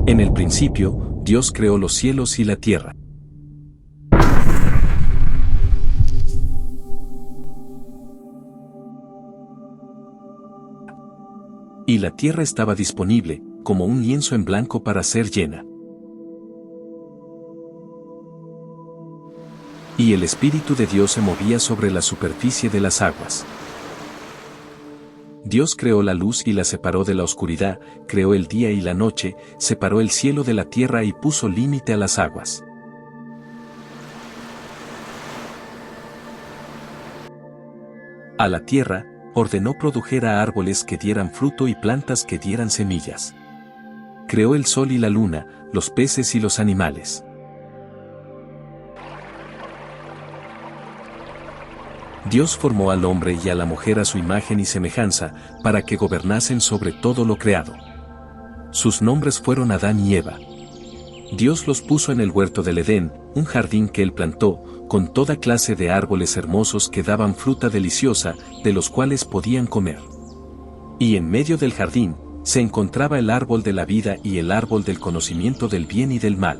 En el principio, Dios creó los cielos y la tierra. Y la tierra estaba disponible, como un lienzo en blanco para ser llena. Y el Espíritu de Dios se movía sobre la superficie de las aguas. Dios creó la luz y la separó de la oscuridad, creó el día y la noche, separó el cielo de la tierra y puso límite a las aguas. A la tierra, ordenó produjera árboles que dieran fruto y plantas que dieran semillas. Creó el sol y la luna, los peces y los animales. Dios formó al hombre y a la mujer a su imagen y semejanza, para que gobernasen sobre todo lo creado. Sus nombres fueron Adán y Eva. Dios los puso en el huerto del Edén, un jardín que él plantó, con toda clase de árboles hermosos que daban fruta deliciosa, de los cuales podían comer. Y en medio del jardín, se encontraba el árbol de la vida y el árbol del conocimiento del bien y del mal.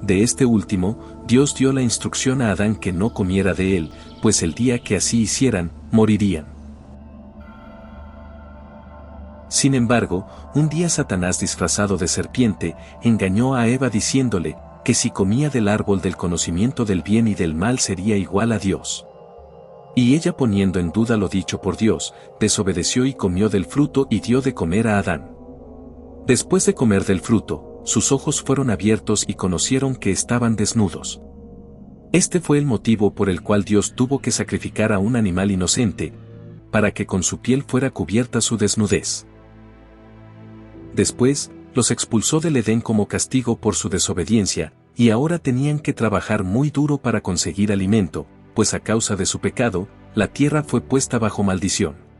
De este último, Dios dio la instrucción a Adán que no comiera de él, pues el día que así hicieran, morirían. Sin embargo, un día Satanás disfrazado de serpiente, engañó a Eva diciéndole, que si comía del árbol del conocimiento del bien y del mal sería igual a Dios. Y ella poniendo en duda lo dicho por Dios, desobedeció y comió del fruto y dio de comer a Adán. Después de comer del fruto, sus ojos fueron abiertos y conocieron que estaban desnudos. Este fue el motivo por el cual Dios tuvo que sacrificar a un animal inocente, para que con su piel fuera cubierta su desnudez. Después, los expulsó del Edén como castigo por su desobediencia, y ahora tenían que trabajar muy duro para conseguir alimento, pues a causa de su pecado, la tierra fue puesta bajo maldición.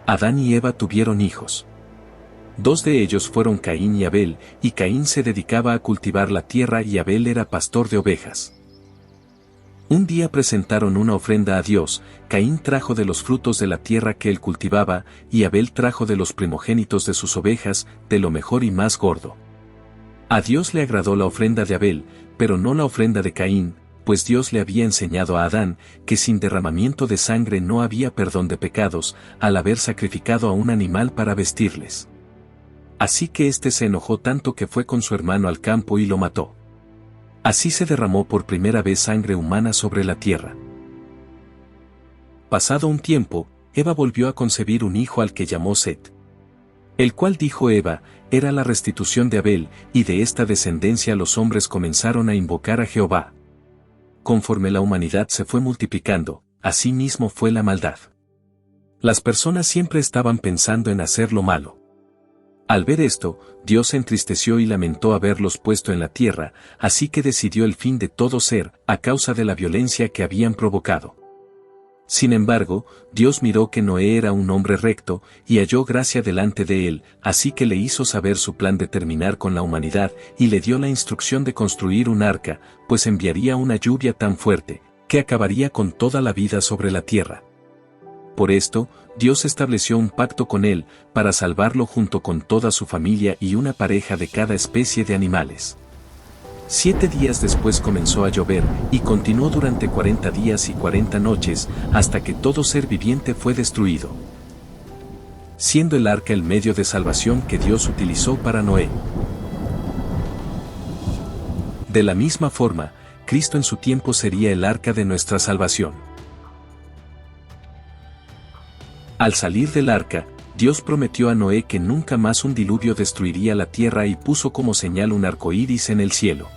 Adán y Eva tuvieron hijos. 2 de ellos fueron Caín y Abel, y Caín se dedicaba a cultivar la tierra y Abel era pastor de ovejas. Un día presentaron una ofrenda a Dios, Caín trajo de los frutos de la tierra que él cultivaba, y Abel trajo de los primogénitos de sus ovejas, de lo mejor y más gordo. A Dios le agradó la ofrenda de Abel, pero no la ofrenda de Caín, pues Dios le había enseñado a Adán, que sin derramamiento de sangre no había perdón de pecados, al haber sacrificado a un animal para vestirles. Así que éste se enojó tanto que fue con su hermano al campo y lo mató. Así se derramó por primera vez sangre humana sobre la tierra. Pasado un tiempo, Eva volvió a concebir un hijo al que llamó Set. El cual dijo Eva, era la restitución de Abel, y de esta descendencia los hombres comenzaron a invocar a Jehová. Conforme la humanidad se fue multiplicando, así mismo fue la maldad. Las personas siempre estaban pensando en hacer lo malo. Al ver esto, Dios se entristeció y lamentó haberlos puesto en la tierra, así que decidió el fin de todo ser, a causa de la violencia que habían provocado. Sin embargo, Dios miró que Noé era un hombre recto, y halló gracia delante de él, así que le hizo saber su plan de terminar con la humanidad, y le dio la instrucción de construir un arca, pues enviaría una lluvia tan fuerte, que acabaría con toda la vida sobre la tierra. Por esto, Dios estableció un pacto con él, para salvarlo junto con toda su familia y una pareja de cada especie de animales. 7 días después comenzó a llover, y continuó durante 40 días y 40 noches, hasta que todo ser viviente fue destruido. Siendo el arca el medio de salvación que Dios utilizó para Noé. De la misma forma, Cristo en su tiempo sería el arca de nuestra salvación. Al salir del arca, Dios prometió a Noé que nunca más un diluvio destruiría la tierra y puso como señal un arco iris en el cielo.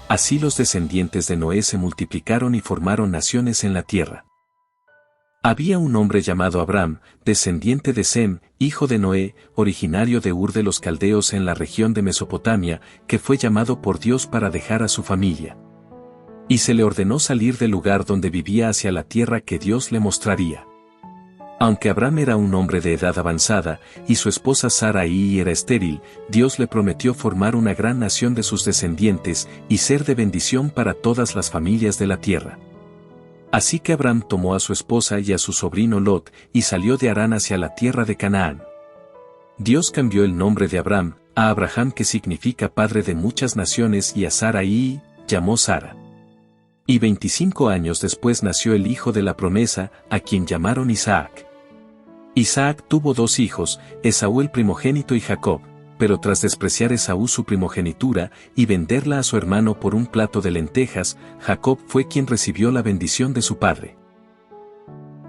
Así los descendientes de Noé se multiplicaron y formaron naciones en la tierra. Había un hombre llamado Abram, descendiente de Sem, hijo de Noé, originario de Ur de los Caldeos en la región de Mesopotamia, que fue llamado por Dios para dejar a su familia. Y se le ordenó salir del lugar donde vivía hacia la tierra que Dios le mostraría. Aunque Abram era un hombre de edad avanzada, y su esposa Sarai era estéril, Dios le prometió formar una gran nación de sus descendientes, y ser de bendición para todas las familias de la tierra. Así que Abram tomó a su esposa y a su sobrino Lot, y salió de Harán hacia la tierra de Canaán. Dios cambió el nombre de Abram a Abraham, que significa padre de muchas naciones, y a Sarai llamó Sara. Y 25 años después nació el hijo de la promesa, a quien llamaron Isaac. Isaac tuvo 2 hijos, Esaú el primogénito y Jacob, pero tras despreciar Esaú su primogenitura y venderla a su hermano por un plato de lentejas, Jacob fue quien recibió la bendición de su padre.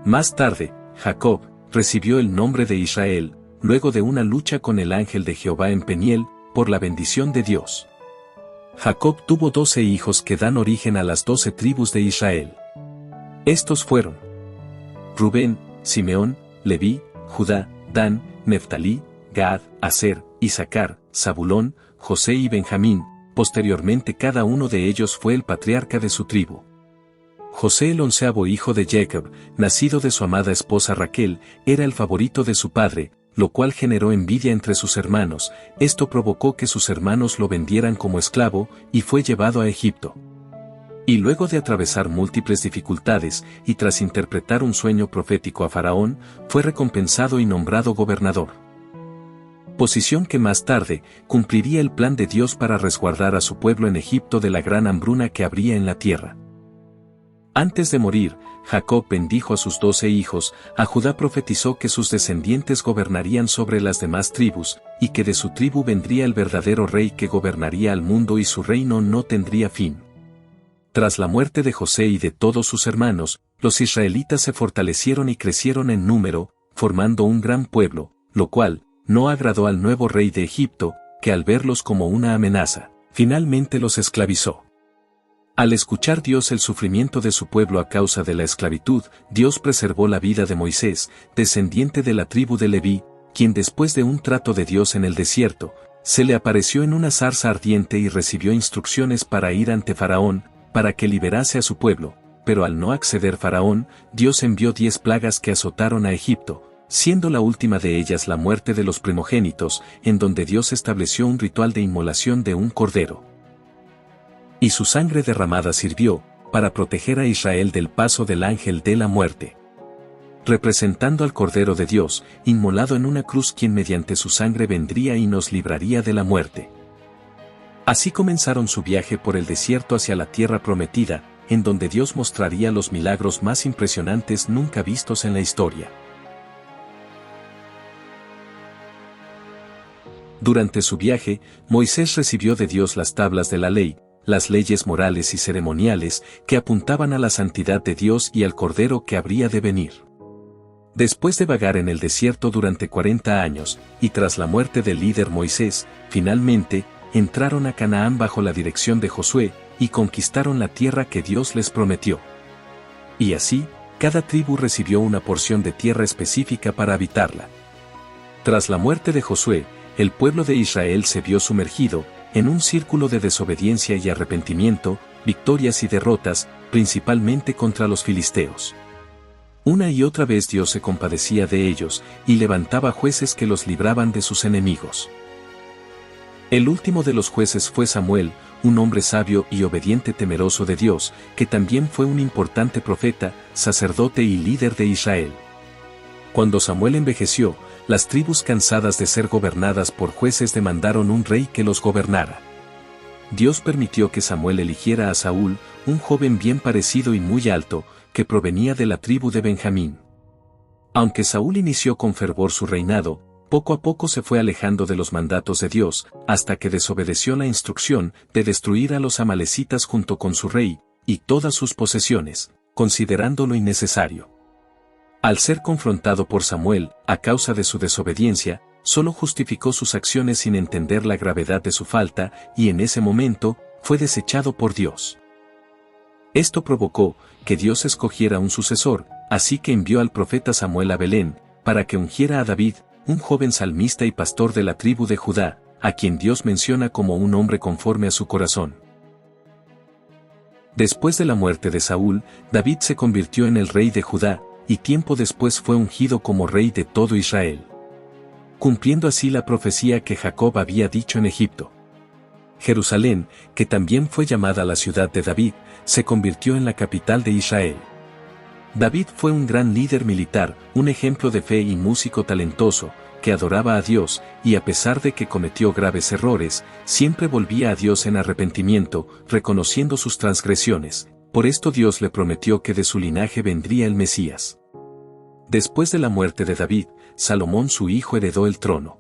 Más tarde, Jacob recibió el nombre de Israel, luego de una lucha con el ángel de Jehová en Peniel, por la bendición de Dios. Jacob tuvo 12 hijos que dan origen a las 12 tribus de Israel. Estos fueron Rubén, Simeón, Leví, Judá, Dan, Neftalí, Gad, Aser, Isaacar, Zabulón, José y Benjamín. Posteriormente cada uno de ellos fue el patriarca de su tribu. José, el 11º hijo de Jacob, nacido de su amada esposa Raquel, era el favorito de su padre, lo cual generó envidia entre sus hermanos. Esto provocó que sus hermanos lo vendieran como esclavo, y fue llevado a Egipto. Y luego de atravesar múltiples dificultades, y tras interpretar un sueño profético a Faraón, fue recompensado y nombrado gobernador. Posición que más tarde cumpliría el plan de Dios para resguardar a su pueblo en Egipto de la gran hambruna que habría en la tierra. Antes de morir, Jacob bendijo a sus 12 hijos, a Judá profetizó que sus descendientes gobernarían sobre las demás tribus, y que de su tribu vendría el verdadero rey que gobernaría al mundo y su reino no tendría fin. Tras la muerte de José y de todos sus hermanos, los israelitas se fortalecieron y crecieron en número, formando un gran pueblo, lo cual no agradó al nuevo rey de Egipto, que al verlos como una amenaza, finalmente los esclavizó. Al escuchar Dios el sufrimiento de su pueblo a causa de la esclavitud, Dios preservó la vida de Moisés, descendiente de la tribu de Leví, quien después de un trato de Dios en el desierto, se le apareció en una zarza ardiente y recibió instrucciones para ir ante Faraón, para que liberase a su pueblo, pero al no acceder Faraón, Dios envió 10 plagas que azotaron a Egipto, siendo la última de ellas la muerte de los primogénitos, en donde Dios estableció un ritual de inmolación de un cordero. Y su sangre derramada sirvió para proteger a Israel del paso del ángel de la muerte. Representando al Cordero de Dios, inmolado en una cruz, quien mediante su sangre vendría y nos libraría de la muerte. Así comenzaron su viaje por el desierto hacia la tierra prometida, en donde Dios mostraría los milagros más impresionantes nunca vistos en la historia. Durante su viaje, Moisés recibió de Dios las tablas de la ley, las leyes morales y ceremoniales que apuntaban a la santidad de Dios y al Cordero que habría de venir. Después de vagar en el desierto durante 40 años, y tras la muerte del líder Moisés, finalmente, entraron a Canaán bajo la dirección de Josué, y conquistaron la tierra que Dios les prometió. Y así, cada tribu recibió una porción de tierra específica para habitarla. Tras la muerte de Josué, el pueblo de Israel se vio sumergido en un círculo de desobediencia y arrepentimiento, victorias y derrotas, principalmente contra los filisteos. Una y otra vez Dios se compadecía de ellos, y levantaba jueces que los libraban de sus enemigos. El último de los jueces fue Samuel, un hombre sabio y obediente, temeroso de Dios, que también fue un importante profeta, sacerdote y líder de Israel. Cuando Samuel envejeció, las tribus, cansadas de ser gobernadas por jueces, demandaron un rey que los gobernara. Dios permitió que Samuel eligiera a Saúl, un joven bien parecido y muy alto, que provenía de la tribu de Benjamín. Aunque Saúl inició con fervor su reinado, poco a poco se fue alejando de los mandatos de Dios, hasta que desobedeció la instrucción de destruir a los amalecitas junto con su rey y todas sus posesiones, considerándolo innecesario. Al ser confrontado por Samuel, a causa de su desobediencia, solo justificó sus acciones sin entender la gravedad de su falta, y en ese momento, fue desechado por Dios. Esto provocó que Dios escogiera un sucesor, así que envió al profeta Samuel a Belén, para que ungiera a David, un joven salmista y pastor de la tribu de Judá, a quien Dios menciona como un hombre conforme a su corazón. Después de la muerte de Saúl, David se convirtió en el rey de Judá, y tiempo después fue ungido como rey de todo Israel, cumpliendo así la profecía que Jacob había dicho en Egipto. Jerusalén, que también fue llamada la ciudad de David, se convirtió en la capital de Israel. David fue un gran líder militar, un ejemplo de fe y músico talentoso, que adoraba a Dios, y a pesar de que cometió graves errores, siempre volvía a Dios en arrepentimiento, reconociendo sus transgresiones. Por esto Dios le prometió que de su linaje vendría el Mesías. Después de la muerte de David, Salomón su hijo heredó el trono.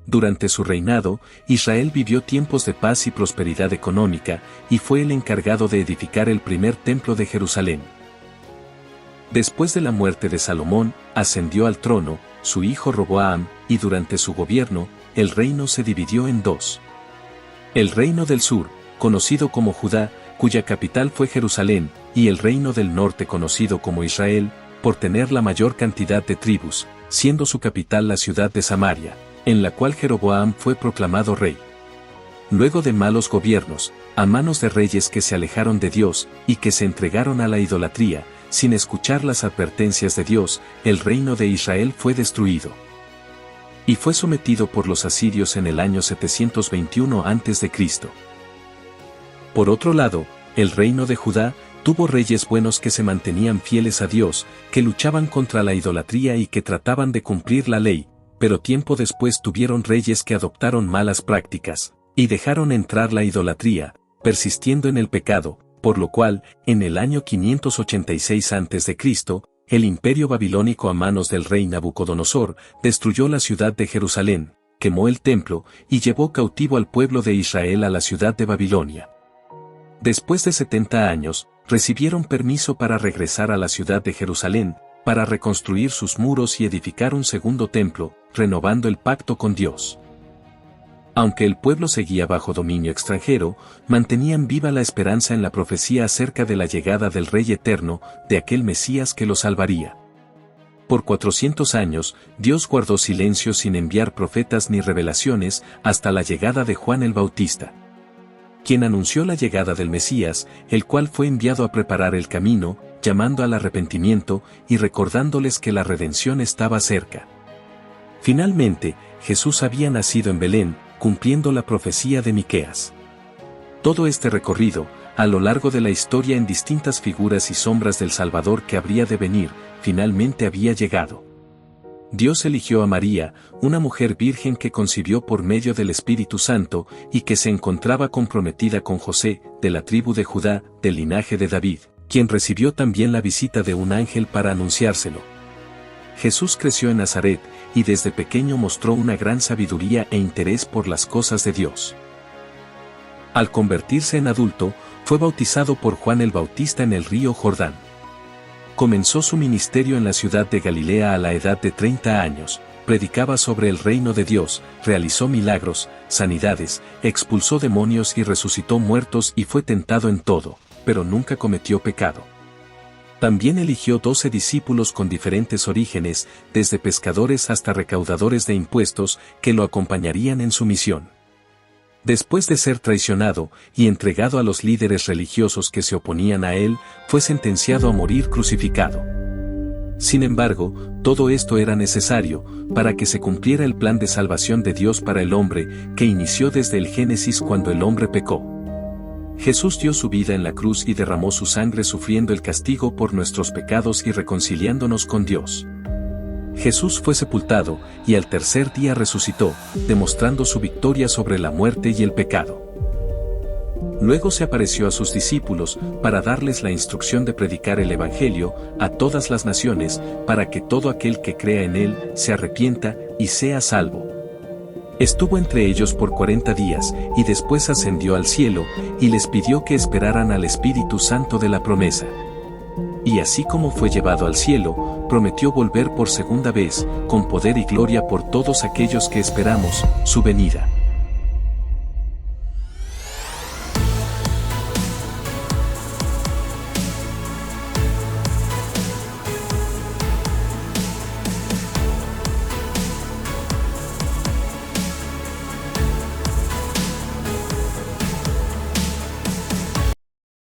Durante su reinado, Israel vivió tiempos de paz y prosperidad económica, y fue el encargado de edificar el primer templo de Jerusalén. Después de la muerte de Salomón, ascendió al trono su hijo Roboam, y durante su gobierno, el reino se dividió en dos. El reino del sur, conocido como Judá, cuya capital fue Jerusalén, y el reino del norte conocido como Israel, por tener la mayor cantidad de tribus, siendo su capital la ciudad de Samaria, en la cual Jeroboam fue proclamado rey. Luego de malos gobiernos, a manos de reyes que se alejaron de Dios y que se entregaron a la idolatría, sin escuchar las advertencias de Dios, el reino de Israel fue destruido. Y fue sometido por los asirios en el año 721 a.C. Por otro lado, el reino de Judá tuvo reyes buenos que se mantenían fieles a Dios, que luchaban contra la idolatría y que trataban de cumplir la ley, pero tiempo después tuvieron reyes que adoptaron malas prácticas, y dejaron entrar la idolatría, persistiendo en el pecado, por lo cual, en el año 586 a.C., el imperio babilónico a manos del rey Nabucodonosor destruyó la ciudad de Jerusalén, quemó el templo y llevó cautivo al pueblo de Israel a la ciudad de Babilonia. Después de 70 años, recibieron permiso para regresar a la ciudad de Jerusalén, para reconstruir sus muros y edificar un segundo templo, renovando el pacto con Dios. Aunque el pueblo seguía bajo dominio extranjero, mantenían viva la esperanza en la profecía acerca de la llegada del Rey Eterno, de aquel Mesías que los salvaría. Por 400 años, Dios guardó silencio sin enviar profetas ni revelaciones hasta la llegada de Juan el Bautista, quien anunció la llegada del Mesías, el cual fue enviado a preparar el camino, llamando al arrepentimiento y recordándoles que la redención estaba cerca. Finalmente, Jesús había nacido en Belén, cumpliendo la profecía de Miqueas. Todo este recorrido, a lo largo de la historia en distintas figuras y sombras del Salvador que habría de venir, finalmente había llegado. Dios eligió a María, una mujer virgen que concibió por medio del Espíritu Santo y que se encontraba comprometida con José, de la tribu de Judá, del linaje de David, quien recibió también la visita de un ángel para anunciárselo. Jesús creció en Nazaret, y desde pequeño mostró una gran sabiduría e interés por las cosas de Dios. Al convertirse en adulto, fue bautizado por Juan el Bautista en el río Jordán. Comenzó su ministerio en la ciudad de Galilea a la edad de 30 años, predicaba sobre el reino de Dios, realizó milagros, sanidades, expulsó demonios y resucitó muertos y fue tentado en todo, pero nunca cometió pecado. También eligió 12 discípulos con diferentes orígenes, desde pescadores hasta recaudadores de impuestos, que lo acompañarían en su misión. Después de ser traicionado y entregado a los líderes religiosos que se oponían a él, fue sentenciado a morir crucificado. Sin embargo, todo esto era necesario para que se cumpliera el plan de salvación de Dios para el hombre, que inició desde el Génesis cuando el hombre pecó. Jesús dio su vida en la cruz y derramó su sangre sufriendo el castigo por nuestros pecados y reconciliándonos con Dios. Jesús fue sepultado, y al tercer día resucitó, demostrando su victoria sobre la muerte y el pecado. Luego se apareció a sus discípulos, para darles la instrucción de predicar el Evangelio a todas las naciones, para que todo aquel que crea en él se arrepienta y sea salvo. Estuvo entre ellos por 40 días, y después ascendió al cielo, y les pidió que esperaran al Espíritu Santo de la promesa. Y así como fue llevado al cielo, prometió volver por segunda vez, con poder y gloria por todos aquellos que esperamos su venida.